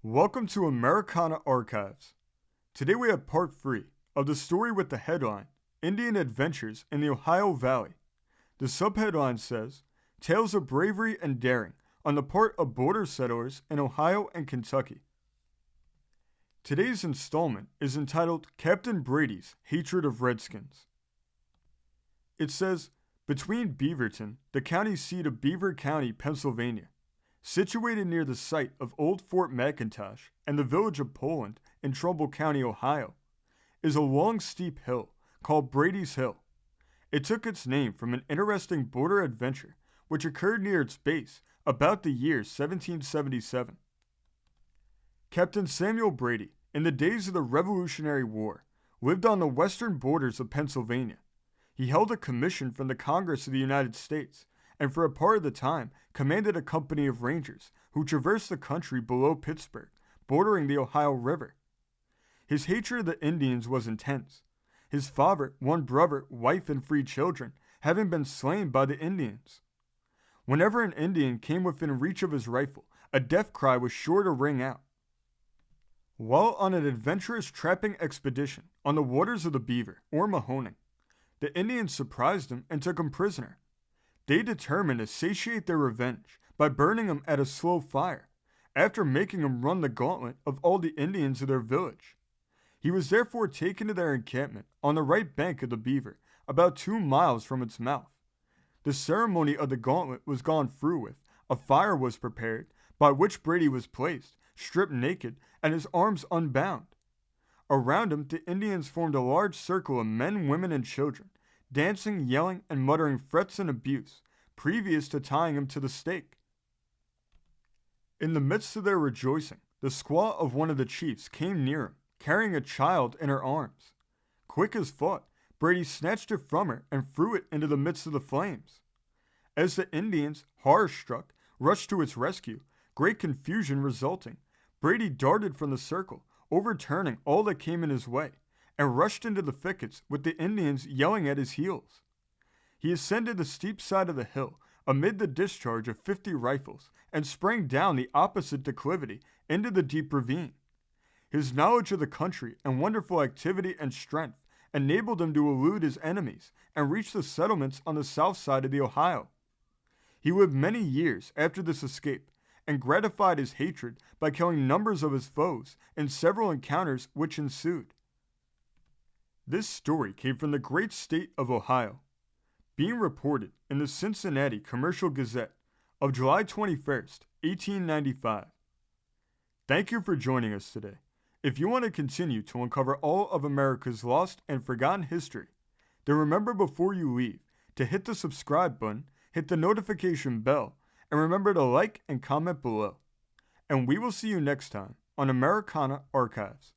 Welcome to Americana Archives. Today we have part 3 of the story with the headline, Indian Adventures in the Ohio Valley. The subheadline says, Tales of Bravery and Daring on the part of border settlers in Ohio and Kentucky. Today's installment is entitled Captain Brady's Hatred of Redskins. It says, between Beaverton, the county seat of Beaver County, Pennsylvania, situated near the site of Old Fort McIntosh and the village of Poland in Trumbull County, Ohio, is a long steep hill called Brady's Hill. It took its name from an interesting border adventure which occurred near its base about the year 1777. Captain Samuel Brady, in the days of the Revolutionary War, lived on the western borders of Pennsylvania. He held a commission from the Congress of the United States and for a part of the time commanded a company of rangers who traversed the country below Pittsburgh, bordering the Ohio River. His hatred of the Indians was intense. His father, one brother, wife, and 3 children having been slain by the Indians. Whenever an Indian came within reach of his rifle, a death cry was sure to ring out. While on an adventurous trapping expedition on the waters of the Beaver, or Mahoning, the Indians surprised him and took him prisoner. They determined to satiate their revenge by burning him at a slow fire, after making him run the gauntlet of all the Indians of their village. He was therefore taken to their encampment on the right bank of the Beaver, about 2 miles from its mouth. The ceremony of the gauntlet was gone through with, a fire was prepared, by which Brady was placed, stripped naked, and his arms unbound. Around him the Indians formed a large circle of men, women, and children, dancing, yelling, and muttering threats and abuse, previous to tying him to the stake. In the midst of their rejoicing, the squaw of one of the chiefs came near him, carrying a child in her arms. Quick as thought, Brady snatched it from her and threw it into the midst of the flames. As the Indians, horror-struck, rushed to its rescue, great confusion resulting, Brady darted from the circle, overturning all that came in his way, and rushed into the thickets with the Indians yelling at his heels. He ascended the steep side of the hill amid the discharge of 50 rifles and sprang down the opposite declivity into the deep ravine. His knowledge of the country and wonderful activity and strength enabled him to elude his enemies and reach the settlements on the south side of the Ohio. He lived many years after this escape and gratified his hatred by killing numbers of his foes in several encounters which ensued. This story came from the great state of Ohio, being reported in the Cincinnati Commercial Gazette of July 21st, 1895. Thank you for joining us today. If you want to continue to uncover all of America's lost and forgotten history, then remember before you leave to hit the subscribe button, hit the notification bell, and remember to like and comment below. And we will see you next time on Americana Archives.